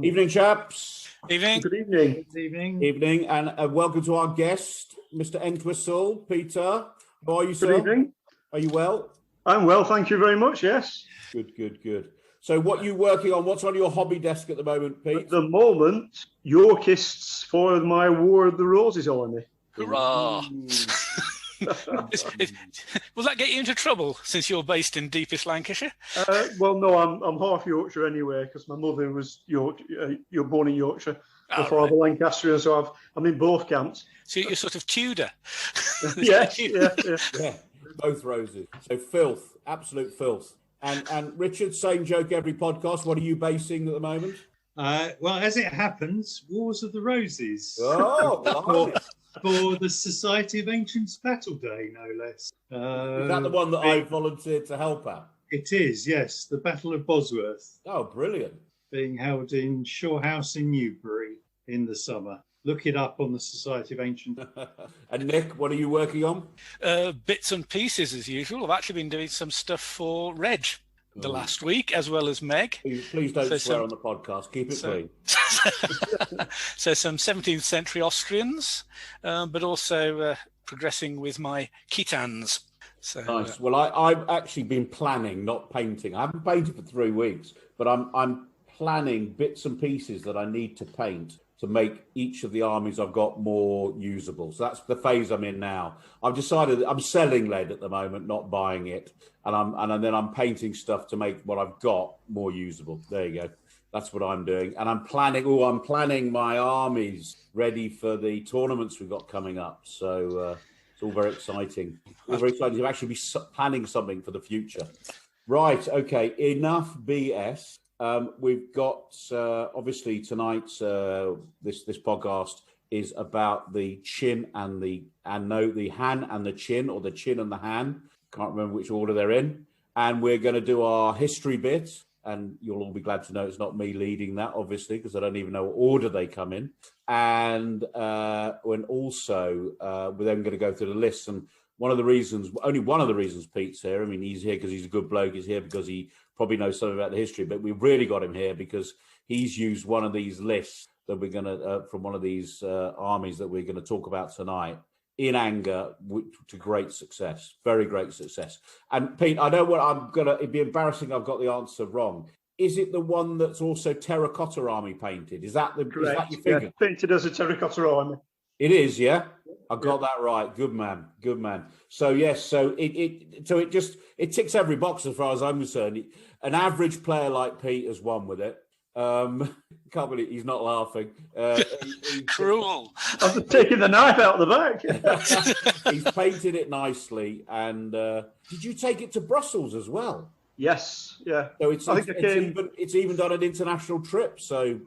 Evening, chaps. Evening. Good evening. Good evening. Evening, and welcome to our guest, Mr. Entwistle. Peter, how are you, sir? Good evening. Are you well? I'm well, thank you very much, yes. Good. So what are you working on? What's on your hobby desk at the moment, Pete? At the moment, Yorkists for my War of the Roses holiday. Hurrah! Will that get you into trouble since you're based in deepest Lancashire? Well, no, I'm half Yorkshire anyway, because my mother was you're born in Yorkshire, my father Lancastrian, so I'm in both camps. So you're sort of Tudor. Yes, yeah. Both roses. So filth, absolute filth. And Richard, same joke every podcast. What are you basing at the moment? Well, as it happens, Wars of the Roses. Oh, for the Society of Ancients Battle Day, no less. is that the one that I volunteered to help at? It is, yes. The Battle of Bosworth. Oh, brilliant. Being held in Shaw House in Newbury in the summer. Look it up on the Society of Ancient. And Nick, what are you working on? Bits and pieces as usual. I've actually been doing some stuff for Reg the last week, as well as Meg. Please don't swear on the podcast. Keep it clean. So some 17th century Austrians, but also progressing with my Khitans. So, nice. Well, I've actually been planning, not painting. I haven't painted for 3 weeks, but I'm planning bits and pieces that I need to paint to make each of the armies I've got more usable. So that's the phase I'm in now. I've decided that I'm selling lead at the moment, not buying it, and then I'm painting stuff to make what I've got more usable. There you go. That's what I'm doing, and I'm planning my armies ready for the tournaments we've got coming up. So it's all very exciting. All very exciting to actually be planning something for the future. Right. Okay. Enough BS. We've got obviously tonight. This podcast is about the Qin and the Han and the Qin, or the Qin and the Han. Can't remember which order they're in. And we're going to do our history bit. And you'll all be glad to know it's not me leading that, obviously, because I don't even know what order they come in. And we're then going to go through the list. And only one of the reasons Pete's here. I mean, he's here because he's a good bloke. He's here because he probably knows something about the history. But we've really got him here because he's used one of these lists that we're going to, from one of these armies that we're going to talk about tonight, in anger, to great success, very great success. And Pete, I know it'd be embarrassing I've got the answer wrong. Is it the one that's also terracotta army painted? Is that Correct. Is that your figure? Yeah, painted as a terracotta army. It is, yeah. I got that right. Good man. So yes, so it ticks every box as far as I'm concerned. An average player like Pete has won with it. Can't believe he's not laughing. Cruel. I've just taken the knife out of the back. He's painted it nicely. And did you take it to Brussels as well? Yes, yeah. So it's even done an international trip. So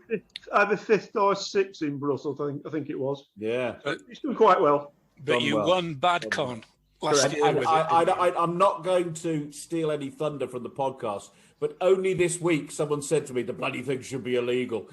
either 5th or 6th in Brussels, I think it was. Yeah, it's doing quite well. But you won BadCon last year. And I'm not going to steal any thunder from the podcast, but only this week someone said to me the bloody thing should be illegal.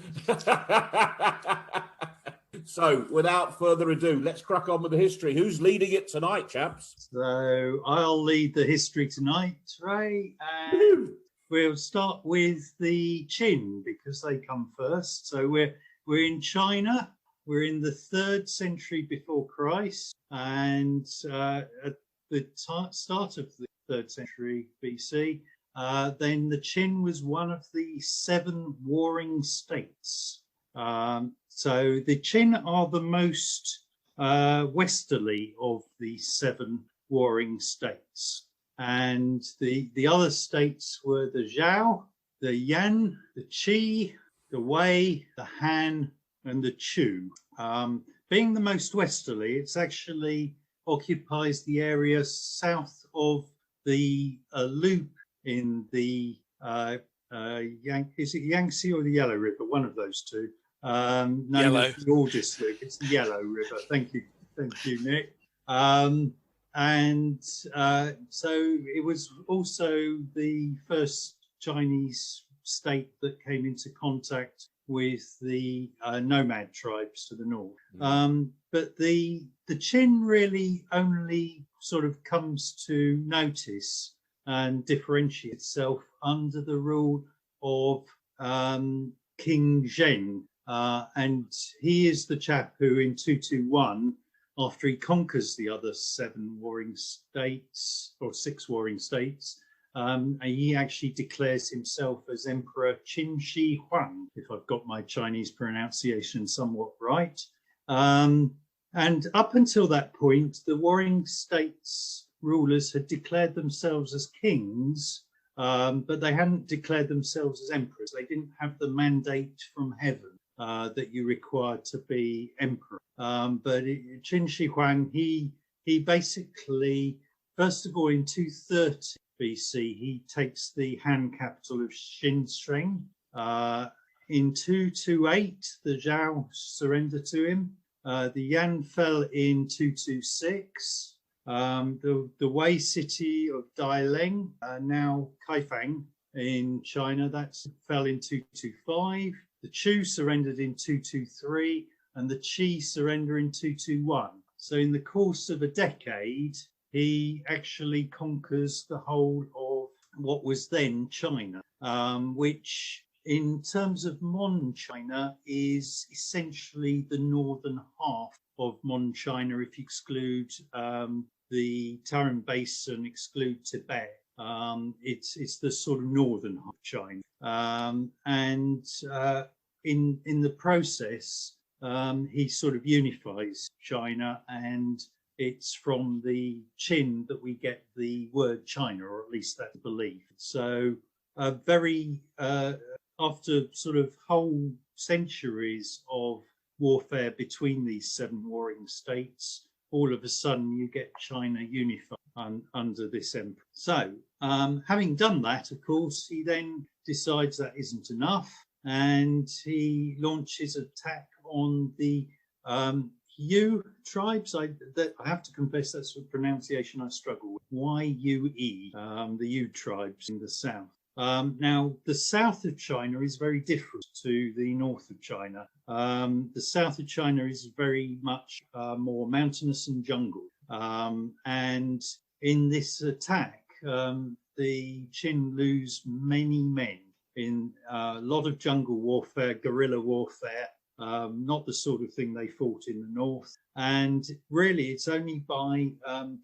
So, without further ado, let's crack on with the history. Who's leading it tonight, chaps? So I'll lead the history tonight, Ray. And we'll start with the Qin because they come first. So we're in China. We're in the 3rd century before Christ, and at the start of the 3rd century BC, then the Qin was one of the 7 warring states. So the Qin are the most westerly of the 7 warring states. And the other states were the Zhao, the Yan, the Qi, the Wei, the Han, and the Chu. Being the most westerly, it's actually occupies the area south of the loop in the is it Yangtze or the Yellow River? One of those two. Yellow. The August Loop. It's the Yellow River. Thank you, Nick. So it was also the first Chinese state that came into contact with the nomad tribes to the north. But the Qin really only sort of comes to notice and differentiate itself under the rule of King Zhen, and he is the chap who in 221, after he conquers the other 7 warring states or 6 warring states, he actually declares himself as Emperor Qin Shi Huang, if I've got my Chinese pronunciation somewhat right. And up until that point, the warring states rulers had declared themselves as kings, but they hadn't declared themselves as emperors. They didn't have the mandate from heaven that you required to be emperor. But Qin Shi Huang, he basically, first of all, in 230 BC, he takes the Han capital of Xinsheng. In 228, the Zhao surrender to him. The Yan fell in 226. The Wei city of Daileng, now Kaifang in China, that fell in 225. The Chu surrendered in 223, and the Qi surrender in 221. So in the course of a decade, he actually conquers the whole of what was then China, which in terms of modern China is essentially the northern half of modern China, if you exclude the Tarim Basin, exclude Tibet. It's the sort of northern half of China. And in the process, he sort of unifies China, and it's from the Qin that we get the word China, or at least that's belief. So after sort of whole centuries of warfare between these 7 warring states, all of a sudden you get China unified under this emperor. So having done that, of course, he then decides that isn't enough, and he launches attack on the Yu tribes. I have to confess that's a pronunciation I struggle with. Y-U-E, the Yu tribes in the south. Now, the south of China is very different to the north of China. The south of China is very much more mountainous and jungle. And in this attack, the Qin lose many men in a lot of jungle warfare, guerrilla warfare, not the sort of thing they fought in the north. And really, it's only by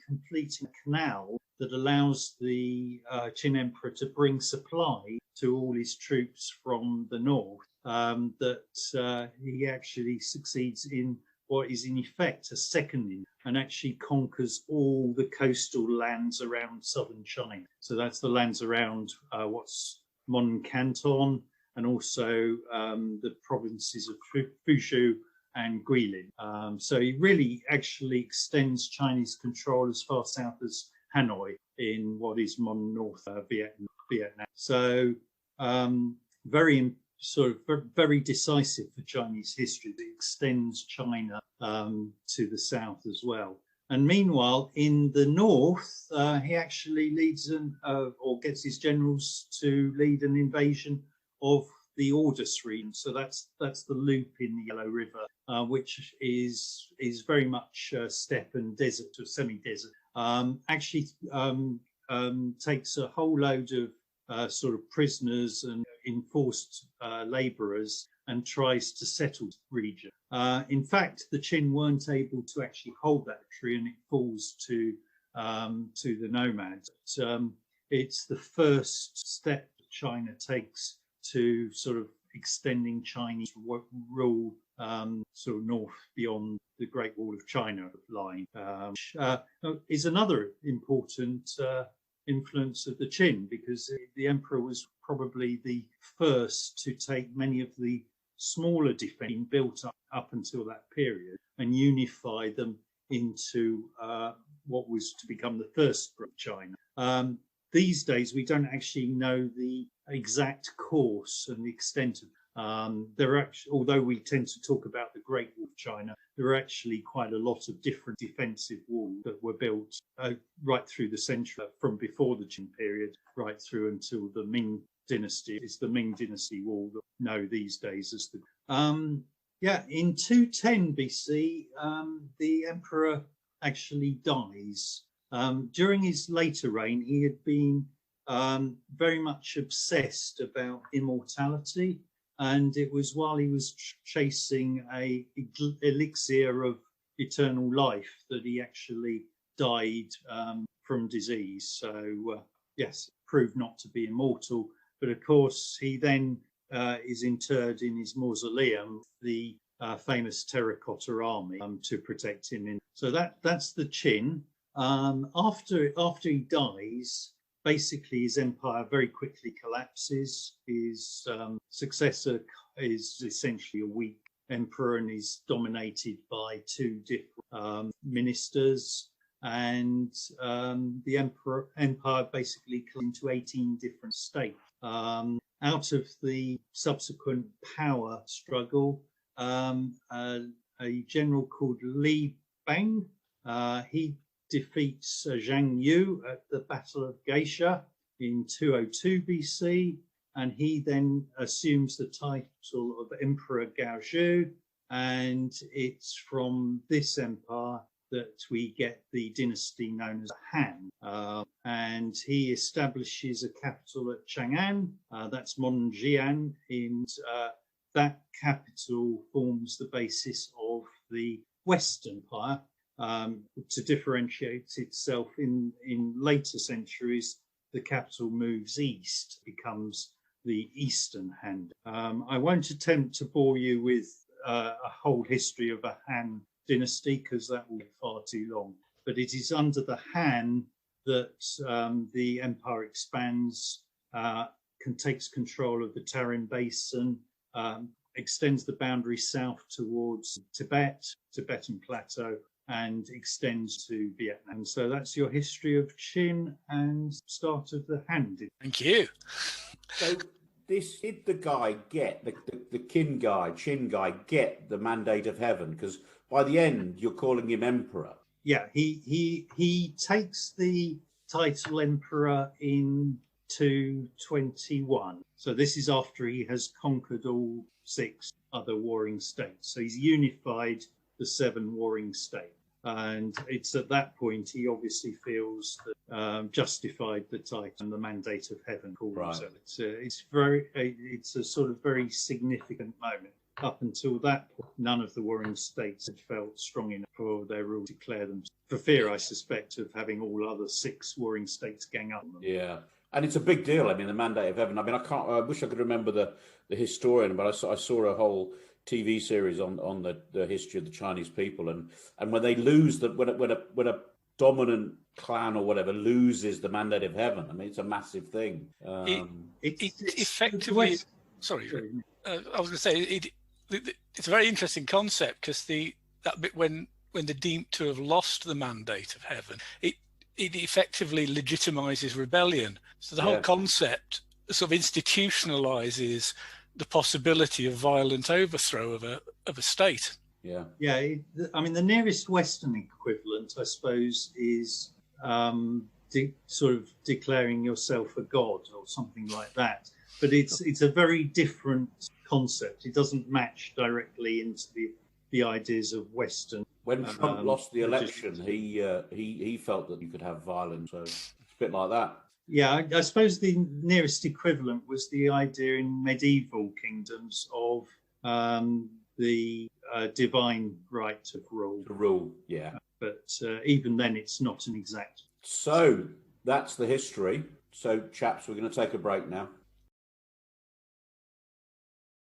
completing a canal that allows the Qin emperor to bring supply to all his troops from the north, that he actually succeeds in what is in effect a second and actually conquers all the coastal lands around southern China. So that's the lands around what's modern Canton, and also the provinces of Fushu and Guilin. So he really actually extends Chinese control as far south as Hanoi in what is modern North Vietnam. So very decisive for Chinese history. It extends China to the south as well. And meanwhile, in the north, he actually leads or gets his generals to lead an invasion of the Ordus region. So that's the loop in the Yellow River, which is very much steppe and desert, or semi-desert. Actually takes a whole load of sort of prisoners and enforced labourers and tries to settle the region. In fact, the Qin weren't able to actually hold that tree, and it falls to the nomads. It's the first step China takes to sort of extending Chinese rule sort of north beyond the Great Wall of China line, which is another important influence of the Qin, because the emperor was probably the first to take many of the smaller defences built up until that period and unify them into what was to become the first Great China. These days, we don't actually know the exact course and the extent of there are actually, although we tend to talk about the Great Wall of China, there are actually quite a lot of different defensive walls that were built right through the century, from before the Qin period right through until the Ming Dynasty. It's the Ming Dynasty wall that we know these days as the. In 210 BC, the emperor actually dies. During his later reign, he had been very much obsessed about immortality. and it was while he was chasing a elixir of eternal life that he actually died from disease. So yes, proved not to be immortal. But of course, he then is interred in his mausoleum, the famous terracotta army, to protect him. So that's the Qin. After he dies, basically his empire very quickly collapses. His successor is essentially a weak emperor and is dominated by two different ministers. And the empire basically comes into 18 different states. Out of the subsequent power struggle, a general called Li Bang, he defeats Zhang Yu at the Battle of Geisha in 202 BC, and he then assumes the title of Emperor Gaozhou, and it's from this empire that we get the dynasty known as Han. And he establishes a capital at Chang'an, that's modern Xi'an, and that capital forms the basis of the West Empire. To differentiate itself in later centuries, the capital moves east, becomes the Eastern Han. I won't attempt to bore you with a whole history of a Han dynasty because that will be far too long. But it is under the Han that the empire expands, takes control of the Tarim Basin, extends the boundary south towards Tibetan Plateau, and extends to Vietnam. So that's your history of Qin and start of the Han. Thank you. So did the guy get, the Qin guy get the mandate of heaven? Because by the end, you're calling him emperor. Yeah, he takes the title emperor in 221. So this is after he has conquered all 6 other warring states. So he's unified the 7 warring states. And it's at that point he obviously feels that justified the title and the mandate of heaven. Right. So it's a sort of very significant moment. Up until that point, none of the warring states had felt strong enough for their rule to declare them, for fear, I suspect, of having all other 6 warring states gang up on them. Yeah, and it's a big deal. I mean, the mandate of heaven. I mean, I wish I could remember the historian, but I saw a whole TV series on the history of the Chinese people, and when they lose when a dominant clan or whatever loses the mandate of heaven, I mean, it's a massive thing. It's effectively. Sorry, I was going to say it's a very interesting concept because that bit when they're deemed to have lost the mandate of heaven, it effectively legitimizes rebellion. So the whole concept sort of institutionalizes the possibility of violent overthrow of a state. Yeah. Yeah. I mean, the nearest Western equivalent, I suppose, is sort of declaring yourself a god or something like that. But it's a very different concept. It doesn't match directly into the ideas of Western. When Trump lost the election, he felt that you could have violence. So it's a bit like that. Yeah, I suppose the nearest equivalent was the idea in medieval kingdoms of the divine right of rule. To rule, yeah. But even then, it's not an exact. So that's the history. So, chaps, we're going to take a break now.